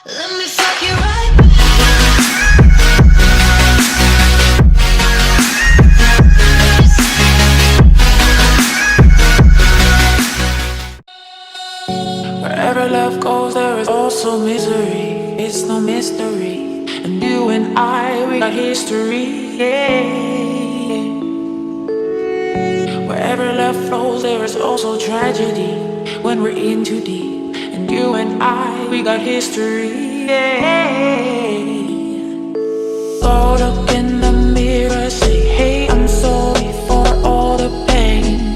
Let me fuck you right back. Wherever love goes, there is also misery. It's no mystery. And you and I, we got history. Yeah. Wherever love flows, there is also tragedy. When we're in too deep. And you and I, we got history. Yeah. Go look in the mirror, say, hey, I'm sorry for all the pain.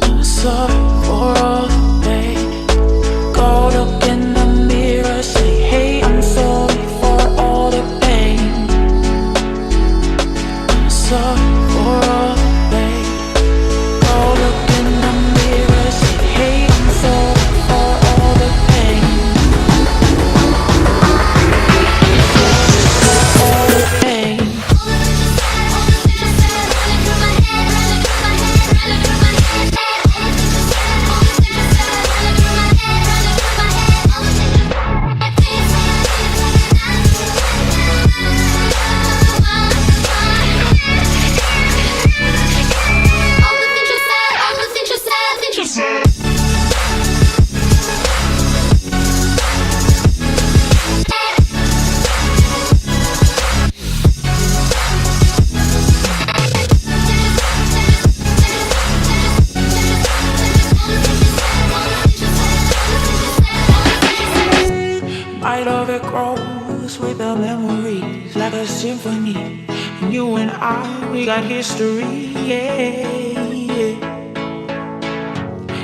I'm sorry for all the pain. Go look in the mirror, say, hey, I'm sorry for all the pain. I'm sorry for all the pain. Go look in the mirror, say, hey, I'm sorry for all the pain. All the pain. My love, it grows with the memories like a symphony. And you and I, we got history, yeah, yeah.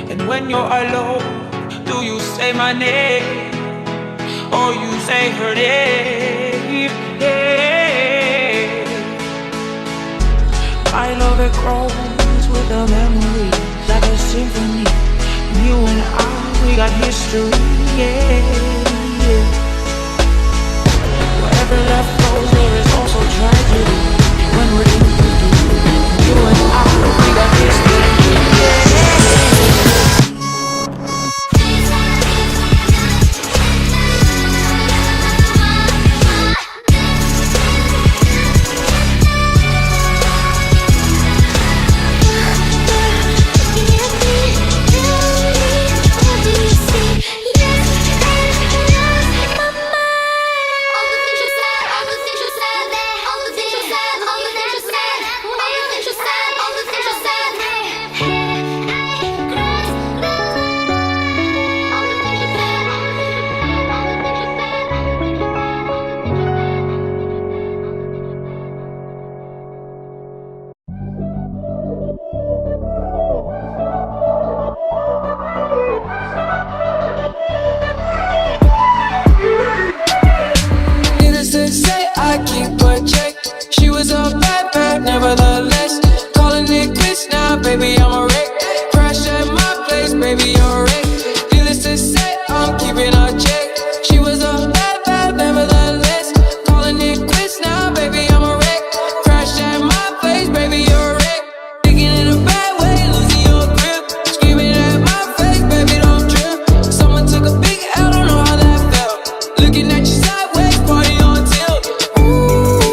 And when you're alone, do you say my name or you say her name? Yeah. My love, it grows with the memories like a symphony. And you and I, we got history, yeah. Wherever love goes, there is also tragedy. When we're in too deep, you and I, we got history. Needless to say, I keep a check. She was a bad, bad, nevertheless. Calling it quits now, baby, I'm a wreck. Crash at my place, baby, you're a wreck. Needless to say, I'm keeping a check. She was a bad, bad, nevertheless. Calling it quits now, baby, I'm a wreck. Crash at my place, baby, you're a wreck. Thinking in a bad way, losing your grip. Screaming at my face, baby, don't trip. Someone took a big L, don't know how that felt. Looking at you sideways, party on tilt. Ooh.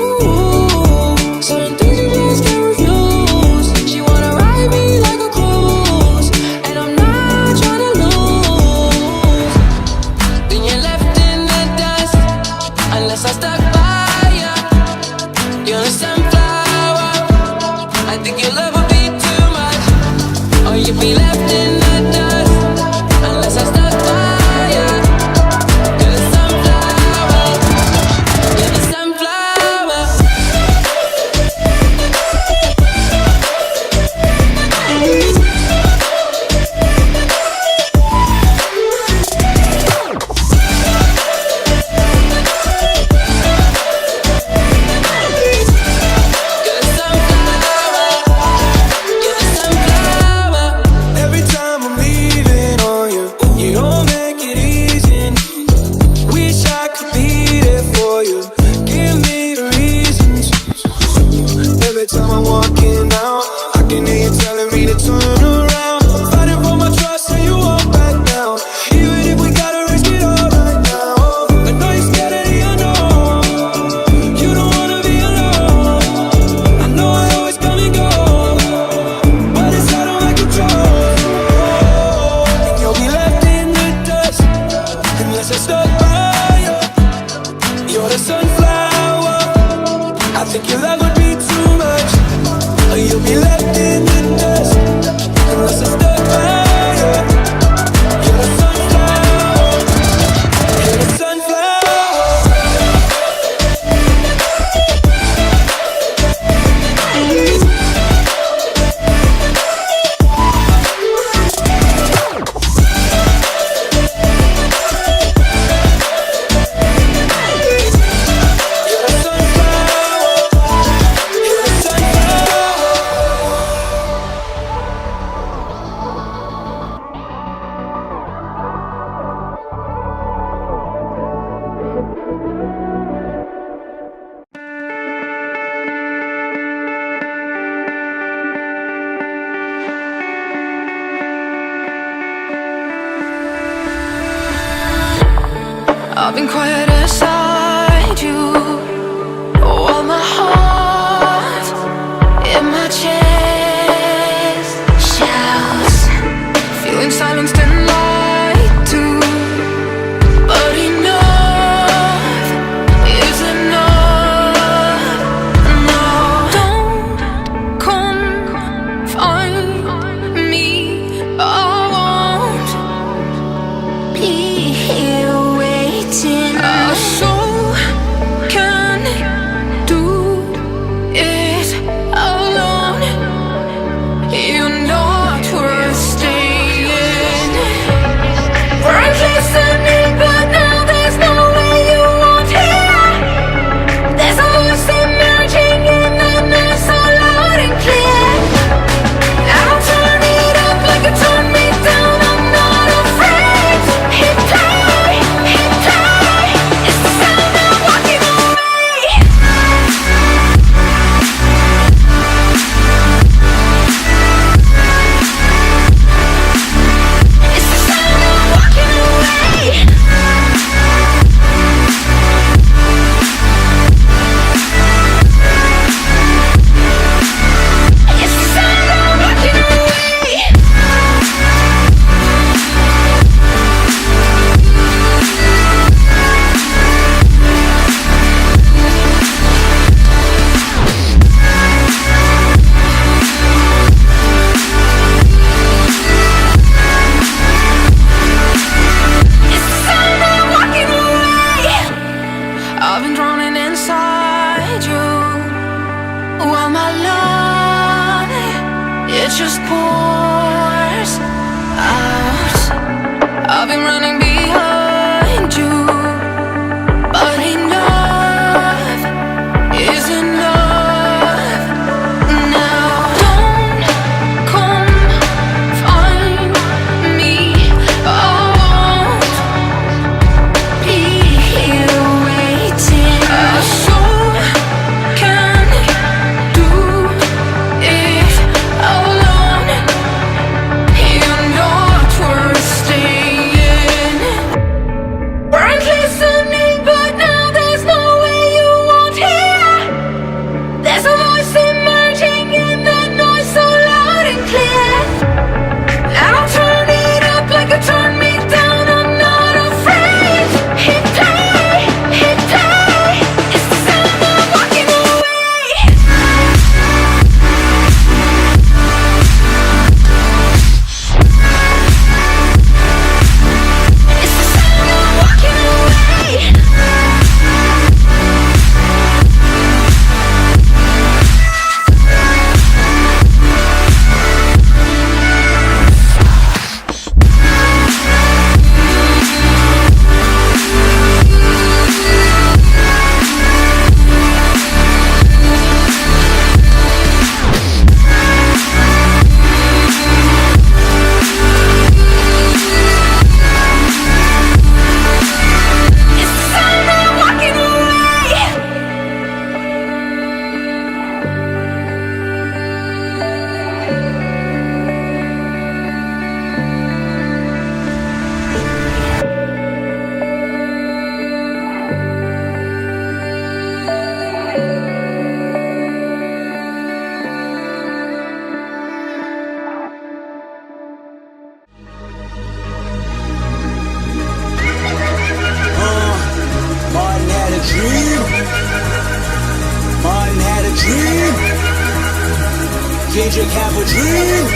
I've been quiet inside you, while my heart in my chest shouts, feeling silenced and lied to. But enough is enough. No, don't confine me. I won't be here waiting. Our soul can do it alone. You're not worth staying. We're listening, but now there's no way you won't hear. There's a voice emerging in the night, so loud and clear. I'll turn it up like it turned me down. I'm not afraid. Hit play, hit play. It's the sound of walking away. It's the sound of walking away. It's the sound of walking away. It's the sound of walking away. I've been drowning inside you, while my love, it just pours out. I've been running behind you, but enough is enough. Now don't confine me. I won't be here waiting. Our soul can do it alone. You're not worth staying. We're listening, but now there's no way you won't hear. There's a voice emerging in the noise, so loud and clear. I'll turn it up like it turned me down. I'm not afraid. Hit play, hit play. It's the sound of walking away. It's the sound of walking away. It's the sound of walking away. Martin had a dream. Martin had a dream. Kendrick have a dream.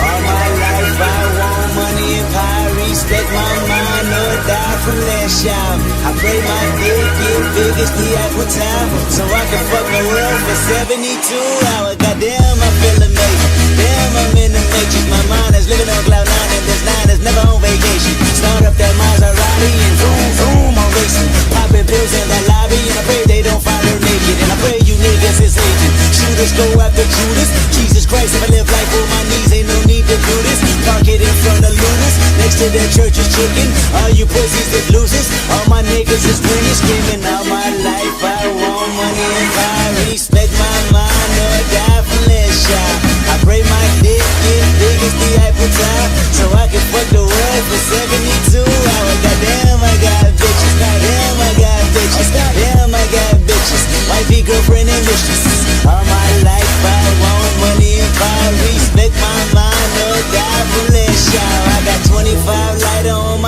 All my life I want money and power. Respect my mind or die from last shout. I pray my dick get big as the Apple Tower, so I can fuck the world for 72 hours. Goddamn, I feel amazing. Damn, I'm in the matrix. My mind is living on cloud nine, and this nine is never on vacation. Start up that Maserati and zoom, zoom, I'm racing. Popping pills in the lobby, and I pray they don't find her naked. And I pray you niggas is hating. Shooters go after Judas. Jesus Christ, if I live life on my knees, ain't no need to do this. Park it in front of looters, next to the church is chicken. All you pussies that losers, all my niggas is winning. Screaming all my life, I want money and power. Respect my mind or die from less shot. I pray my dick get big as the Eiffel Tower, so I can fuck the world for 72 hours.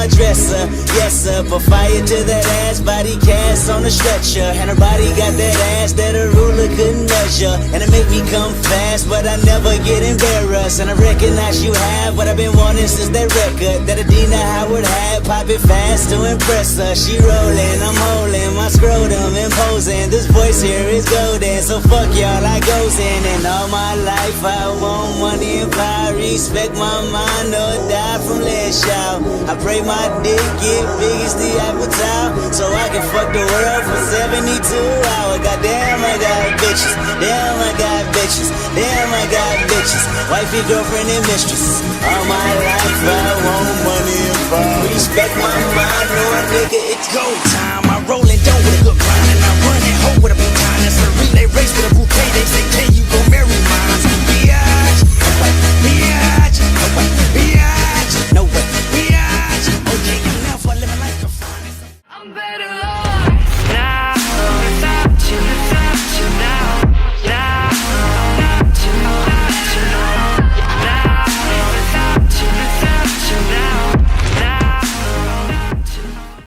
my dresser. Yes sir, put fire to that ass, body cast on a stretcher. And her body got that ass that a ruler couldn't measure. And it make me come fast, but I never get embarrassed. And I recognize you have what I've been wanting since that record that Adina Howard had. Pop it fast to impress her. She rolling, I'm holding my scrotum, imposing. This voice here is golden, so fuck y'all, I goes in. And all my life I want money and power, respect my mind or die from less shout. I pray my dick get big as the Eiffel Tower, so I can fuck the world for 72 hours. Goddamn, I got bitches. Damn, I got bitches. Damn, I got bitches. Wifey, girlfriend, and mistress. All my life I want money and power, respect my mind or a nigga, it's go time. I roll and dough with a good grind, and I run and hoe with a big time. It's a relay race with a bouquet. They say